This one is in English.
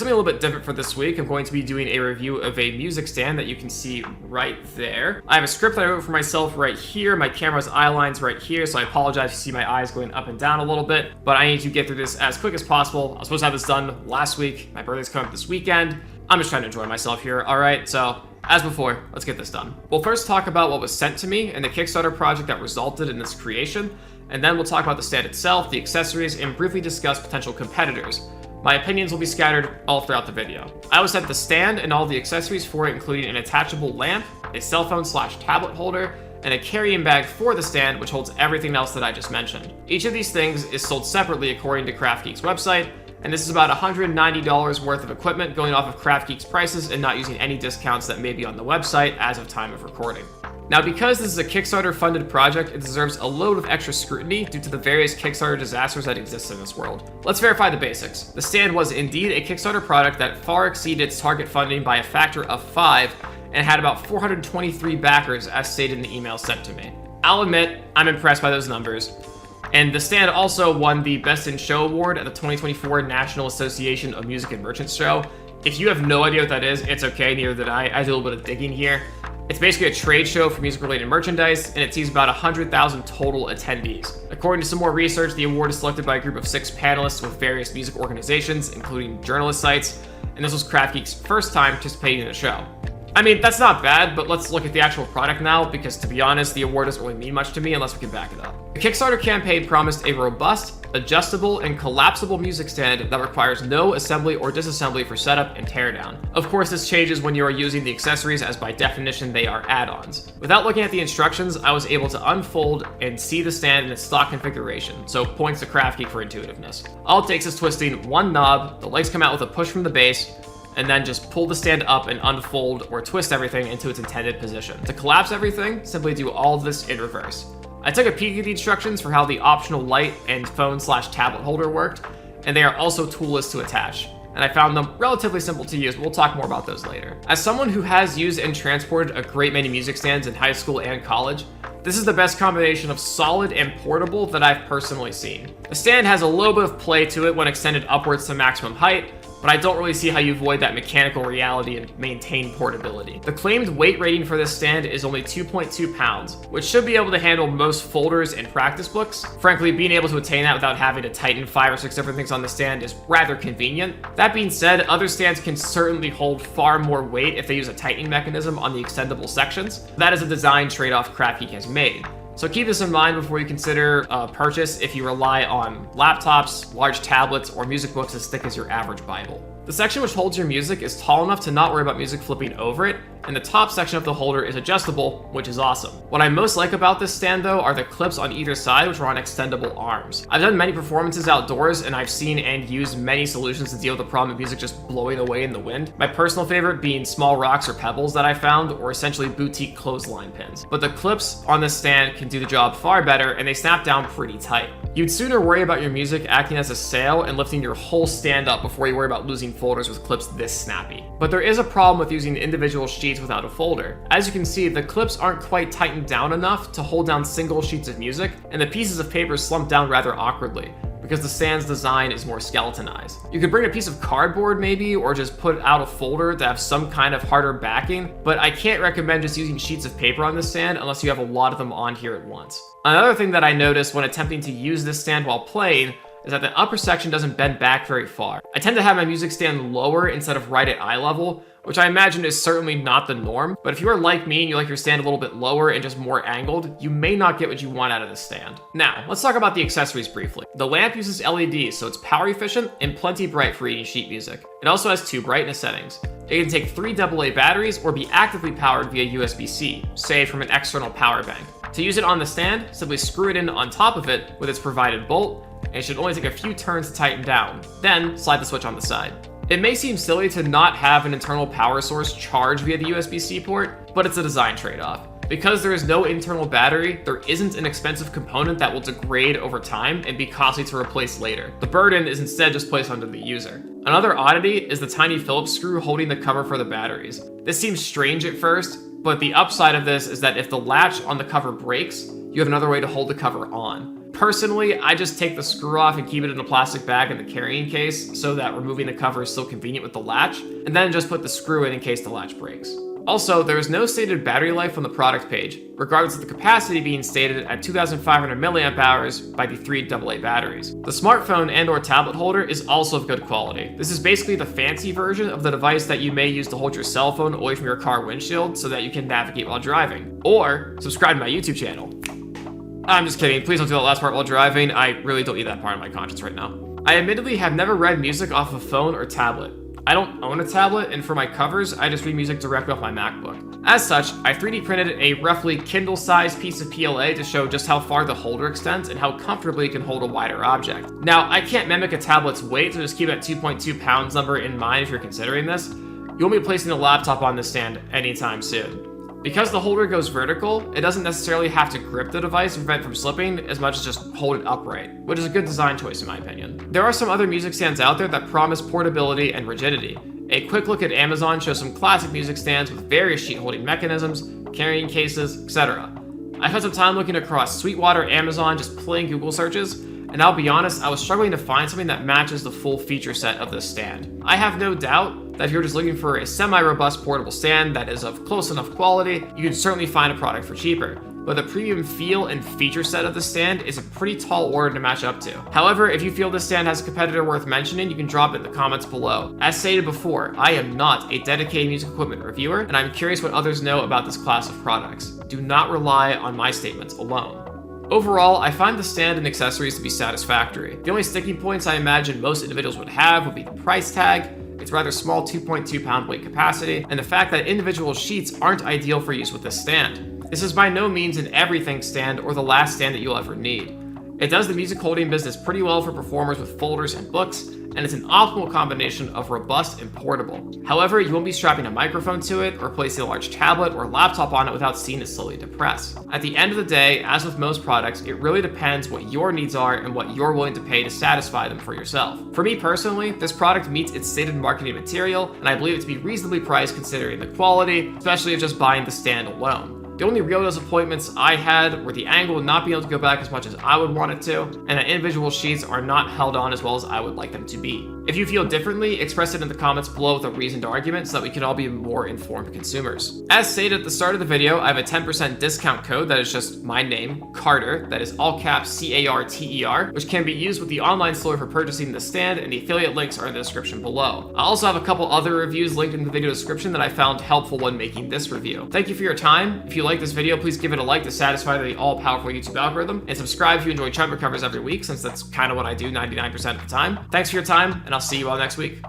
Something a little bit different for this week. I'm going to be doing a review of a music stand that you can see right there. I have a script that I wrote for myself right here. My camera's eye line's right here, so I apologize if you see my eyes going up and down a little bit, but I need to get through this as quick as possible. I was supposed to have this done last week. My birthday's coming up this weekend. I'm just trying to enjoy myself here, alright? So, as before, let's get this done. We'll first talk about what was sent to me and the Kickstarter project that resulted in this creation, and then we'll talk about the stand itself, the accessories, and briefly discuss potential competitors. My opinions will be scattered all throughout the video. I was sent the stand and all the accessories for it, including an attachable lamp, a cell phone / tablet holder, and a carrying bag for the stand, which holds everything else that I just mentioned. Each of these things is sold separately according to KraftGeek's website, and this is about $190 worth of equipment going off of KraftGeek's prices and not using any discounts that may be on the website as of time of recording. Now, because this is a Kickstarter-funded project, it deserves a load of extra scrutiny due to the various Kickstarter disasters that exist in this world. Let's verify the basics. The stand was indeed a Kickstarter product that far exceeded its target funding by a factor of 5 and had about 423 backers as stated in the email sent to me. I'll admit, I'm impressed by those numbers. And the stand also won the Best in Show award at the 2024 National Association of Music and Merchants Show. If you have no idea what that is, it's okay, neither did I. I did a little bit of digging here. It's basically a trade show for music-related merchandise, and it sees about 100,000 total attendees. According to some more research, the award is selected by a group of 6 panelists with various music organizations, including journalist sites, and this was KraftGeek's first time participating in the show. I mean, that's not bad, but let's look at the actual product now, because to be honest, the award doesn't really mean much to me unless we can back it up. The Kickstarter campaign promised a robust, adjustable, and collapsible music stand that requires no assembly or disassembly for setup and teardown. Of course, this changes when you are using the accessories, as by definition they are add-ons. Without looking at the instructions, I was able to unfold and see the stand in its stock configuration, so points to KraftGeek for intuitiveness. All it takes is twisting one knob, the legs come out with a push from the base, and then just pull the stand up and unfold or twist everything into its intended position. To collapse everything, simply do all of this in reverse. I took a peek at the instructions for how the optional light and phone / tablet holder worked, and they are also toolless to attach. And I found them relatively simple to use, but we'll talk more about those later. As someone who has used and transported a great many music stands in high school and college, this is the best combination of solid and portable that I've personally seen. The stand has a little bit of play to it when extended upwards to maximum height, but I don't really see how you avoid that mechanical reality and maintain portability. The claimed weight rating for this stand is only 2.2 pounds, which should be able to handle most folders and practice books. Frankly, being able to attain that without having to tighten 5 or 6 different things on the stand is rather convenient. That being said, other stands can certainly hold far more weight if they use a tightening mechanism on the extendable sections. That is a design trade-off KraftGeek has made. So keep this in mind before you consider purchase if you rely on laptops, large tablets, or music books as thick as your average Bible. The section which holds your music is tall enough to not worry about music flipping over it, and the top section of the holder is adjustable, which is awesome. What I most like about this stand though are the clips on either side, which are on extendable arms. I've done many performances outdoors, and I've seen and used many solutions to deal with the problem of music just blowing away in the wind. My personal favorite being small rocks or pebbles that I found, or essentially boutique clothesline pins. But the clips on this stand can do the job far better, and they snap down pretty tight. You'd sooner worry about your music acting as a sail and lifting your whole stand up before you worry about losing folders with clips this snappy. But there is a problem with using individual sheets without a folder. As you can see, the clips aren't quite tightened down enough to hold down single sheets of music, and the pieces of paper slump down rather awkwardly, because the stand's design is more skeletonized. You could bring a piece of cardboard maybe, or just put out a folder to have some kind of harder backing, but I can't recommend just using sheets of paper on this stand unless you have a lot of them on here at once. Another thing that I noticed when attempting to use this stand while playing is that the upper section doesn't bend back very far. I tend to have my music stand lower instead of right at eye level, which I imagine is certainly not the norm, but if you are like me and you like your stand a little bit lower and just more angled, you may not get what you want out of this stand. Now, let's talk about the accessories briefly. The lamp uses LEDs, so it's power efficient and plenty bright for reading sheet music. It also has 2 brightness settings. It can take 3 AA batteries or be actively powered via USB-C, say from an external power bank. To use it on the stand, simply screw it in on top of it with its provided bolt, and it should only take a few turns to tighten down. Then, slide the switch on the side. It may seem silly to not have an internal power source charged via the USB-C port, but it's a design trade-off. Because there is no internal battery, there isn't an expensive component that will degrade over time and be costly to replace later. The burden is instead just placed onto the user. Another oddity is the tiny Phillips screw holding the cover for the batteries. This seems strange at first, but the upside of this is that if the latch on the cover breaks, you have another way to hold the cover on. Personally, I just take the screw off and keep it in a plastic bag in the carrying case so that removing the cover is still convenient with the latch, and then just put the screw in case the latch breaks. Also, there is no stated battery life on the product page, regardless of the capacity being stated at 2,500 mAh by the 3 AA batteries. The smartphone and/or tablet holder is also of good quality. This is basically the fancy version of the device that you may use to hold your cell phone away from your car windshield so that you can navigate while driving. Or subscribe to my YouTube channel. I'm just kidding, please don't do that last part while driving. I really don't need that part of my conscience right now. I admittedly have never read music off a phone or tablet. I don't own a tablet, and for my covers, I just read music directly off my MacBook. As such, I 3D printed a roughly Kindle-sized piece of PLA to show just how far the holder extends and how comfortably it can hold a wider object. Now, I can't mimic a tablet's weight, so just keep that 2.2 pounds number in mind if you're considering this. You won't be placing the laptop on this stand anytime soon. Because the holder goes vertical, it doesn't necessarily have to grip the device to prevent it from slipping as much as just hold it upright, which is a good design choice in my opinion. There are some other music stands out there that promise portability and rigidity. A quick look at Amazon shows some classic music stands with various sheet holding mechanisms, carrying cases, etc. I spent some time looking across Sweetwater, Amazon, just plain Google searches, and I'll be honest, I was struggling to find something that matches the full feature set of this stand. I have no doubt that if you're just looking for a semi-robust portable stand that is of close enough quality, you can certainly find a product for cheaper. But the premium feel and feature set of the stand is a pretty tall order to match up to. However, if you feel this stand has a competitor worth mentioning, you can drop it in the comments below. As stated before, I am not a dedicated music equipment reviewer, and I'm curious what others know about this class of products. Do not rely on my statements alone. Overall, I find the stand and accessories to be satisfactory. The only sticking points I imagine most individuals would have would be the price tag, its rather small 2.2 pound weight capacity, and the fact that individual sheets aren't ideal for use with this stand. This is by no means an everything stand or the last stand that you'll ever need. It does the music holding business pretty well for performers with folders and books, and it's an optimal combination of robust and portable. However, you won't be strapping a microphone to it or placing a large tablet or laptop on it without seeing it slowly depress. At the end of the day, as with most products, it really depends what your needs are and what you're willing to pay to satisfy them for yourself. For me personally, this product meets its stated marketing material, and I believe it to be reasonably priced considering the quality, especially if just buying the stand alone. The only real disappointments I had were the angle not being able to go back as much as I would want it to, and that individual sheets are not held on as well as I would like them to be. If you feel differently, express it in the comments below with a reasoned argument so that we can all be more informed consumers. As stated at the start of the video, I have a 10% discount code that is just my name, Carter, that is all caps CARTER, which can be used with the online store for purchasing the stand, and the affiliate links are in the description below. I also have a couple other reviews linked in the video description that I found helpful when making this review. Thank you for your time. If you like this video, please give it a like to satisfy the all-powerful YouTube algorithm, and subscribe if you enjoy chunk covers every week, since that's kind of what I do 99% of the time. Thanks for your time, and I'll see you all next week.